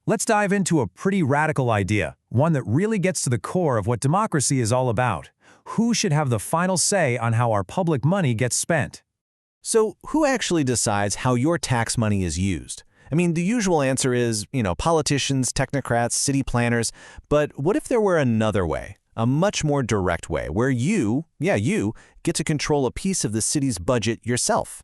Let's dive into a pretty radical idea, one that really gets to the core of what democracy is all about. Who should have the final say on how our public money gets spent? So who actually decides how your tax money is used? I mean, the usual answer is, politicians, technocrats, city planners. But what if there were another way, a much more direct way, where you get to control a piece of the city's budget yourself?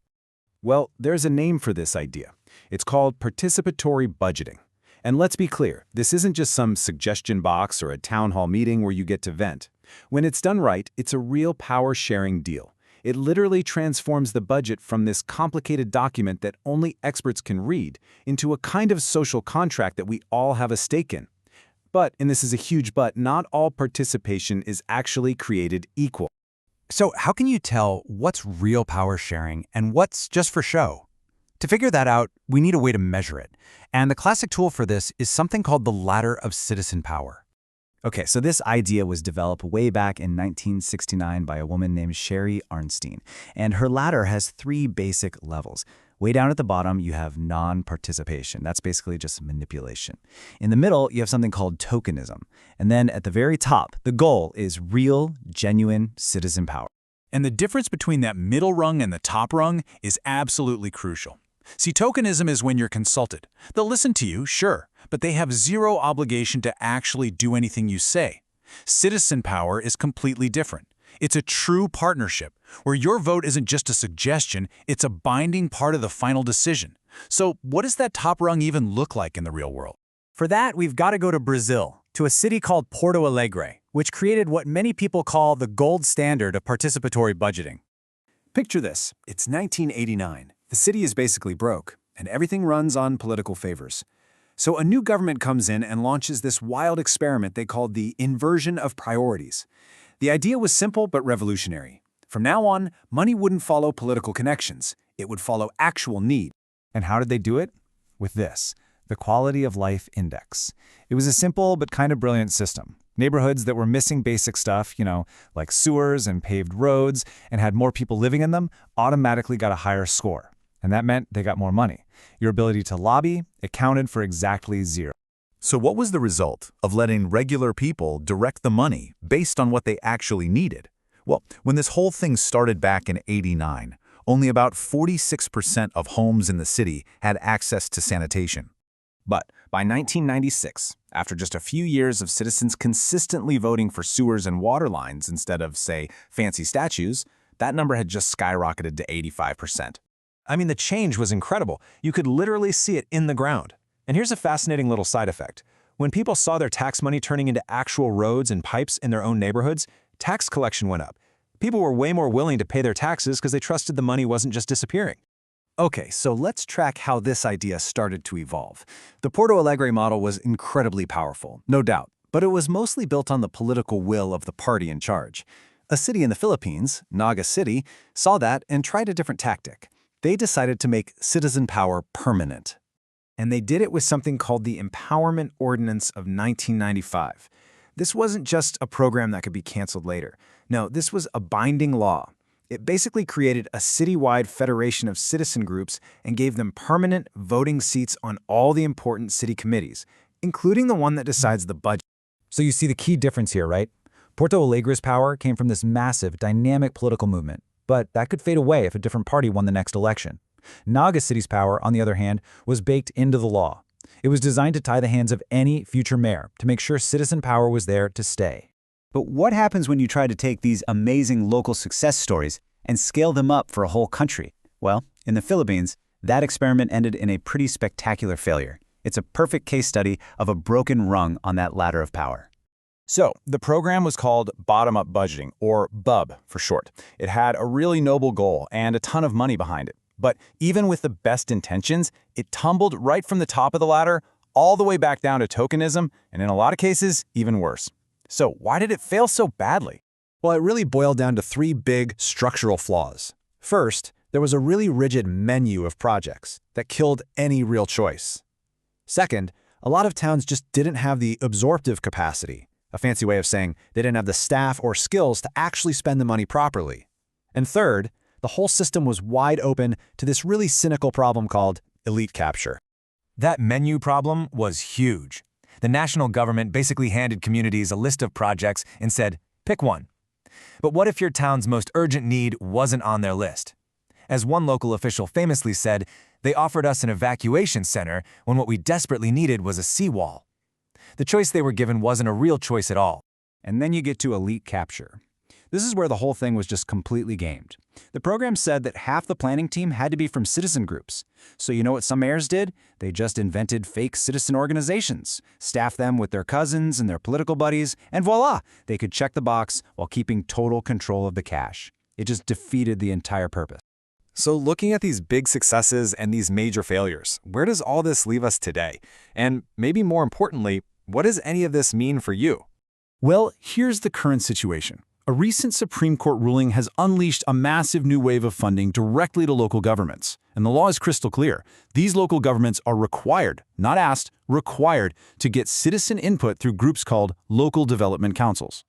Well, there's a name for this idea. It's called participatory budgeting. And let's be clear, this isn't just some suggestion box or a town hall meeting where you get to vent. When it's done right, it's a real power-sharing deal. It literally transforms the budget from this complicated document that only experts can read into a kind of social contract that we all have a stake in. But, and this is a huge but, not all participation is actually created equal. So how can you tell what's real power sharing and what's just for show? To figure that out, we need a way to measure it. And the classic tool for this is something called the ladder of citizen power. Okay, so this idea was developed way back in 1969 by a woman named Sherry Arnstein. And her ladder has 3 basic levels. Way down at the bottom, you have non-participation. That's basically just manipulation. In the middle, you have something called tokenism. And then at the very top, the goal is real, genuine citizen power. And the difference between that middle rung and the top rung is absolutely crucial. See, tokenism is when you're consulted. They'll listen to you, sure, but they have zero obligation to actually do anything you say. Citizen power is completely different. It's a true partnership, where your vote isn't just a suggestion, it's a binding part of the final decision. So what does that top rung even look like in the real world? For that, we've got to go to Brazil, to a city called Porto Alegre, which created what many people call the gold standard of participatory budgeting. Picture this. It's 1989. The city is basically broke, and everything runs on political favors. So a new government comes in and launches this wild experiment they called the inversion of priorities. The idea was simple but revolutionary. From now on, money wouldn't follow political connections. It would follow actual need. And how did they do it? With this, the Quality of Life Index. It was a simple but kind of brilliant system. Neighborhoods that were missing basic stuff, like sewers and paved roads, and had more people living in them, automatically got a higher score. And that meant they got more money. Your ability to lobby accounted for exactly 0. So what was the result of letting regular people direct the money based on what they actually needed? Well, when this whole thing started back in '89, only about 46% of homes in the city had access to sanitation. But by 1996, after just a few years of citizens consistently voting for sewers and water lines instead of, say, fancy statues, that number had just skyrocketed to 85%. I mean, the change was incredible. You could literally see it in the ground. And here's a fascinating little side effect. When people saw their tax money turning into actual roads and pipes in their own neighborhoods, tax collection went up. People were way more willing to pay their taxes because they trusted the money wasn't just disappearing. Okay, so let's track how this idea started to evolve. The Porto Alegre model was incredibly powerful, no doubt, but it was mostly built on the political will of the party in charge. A city in the Philippines, Naga City, saw that and tried a different tactic. They decided to make citizen power permanent. And they did it with something called the Empowerment Ordinance of 1995. This wasn't just a program that could be canceled later. No, this was a binding law. It basically created a citywide federation of citizen groups and gave them permanent voting seats on all the important city committees, including the one that decides the budget. So you see the key difference here, right? Porto Alegre's power came from this massive, dynamic political movement. But that could fade away if a different party won the next election. Naga City's power, on the other hand, was baked into the law. It was designed to tie the hands of any future mayor to make sure citizen power was there to stay. But what happens when you try to take these amazing local success stories and scale them up for a whole country? Well, in the Philippines, that experiment ended in a pretty spectacular failure. It's a perfect case study of a broken rung on that ladder of power. So, the program was called Bottom-Up Budgeting, or BUB for short. It had a really noble goal and a ton of money behind it. But even with the best intentions, it tumbled right from the top of the ladder all the way back down to tokenism, and in a lot of cases, even worse. So why did it fail so badly? Well, it really boiled down to 3 big structural flaws. First, there was a really rigid menu of projects that killed any real choice. Second, a lot of towns just didn't have the absorptive capacity, a fancy way of saying they didn't have the staff or skills to actually spend the money properly. And third, the whole system was wide open to this really cynical problem called elite capture. That menu problem was huge. The national government basically handed communities a list of projects and said, pick one. But what if your town's most urgent need wasn't on their list? As one local official famously said, they offered us an evacuation center when what we desperately needed was a seawall. The choice they were given wasn't a real choice at all. And then you get to elite capture. This is where the whole thing was just completely gamed. The program said that half the planning team had to be from citizen groups. So you know what some mayors did? They just invented fake citizen organizations, staffed them with their cousins and their political buddies, and voila, they could check the box while keeping total control of the cash. It just defeated the entire purpose. So looking at these big successes and these major failures, where does all this leave us today? And maybe more importantly, what does any of this mean for you? Well, here's the current situation. A recent Supreme Court ruling has unleashed a massive new wave of funding directly to local governments. And the law is crystal clear. These local governments are required, not asked, required to get citizen input through groups called local development councils.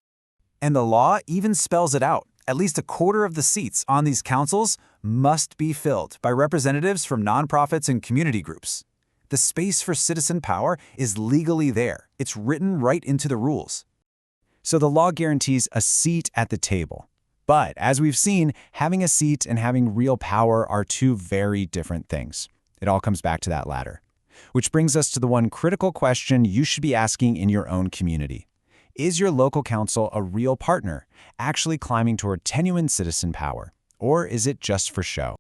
And the law even spells it out. At least a quarter of the seats on these councils must be filled by representatives from nonprofits and community groups. The space for citizen power is legally there. It's written right into the rules. So the law guarantees a seat at the table. But as we've seen, having a seat and having real power are two very different things. It all comes back to that latter. Which brings us to the one critical question you should be asking in your own community. Is your local council a real partner, actually climbing toward genuine citizen power? Or is it just for show?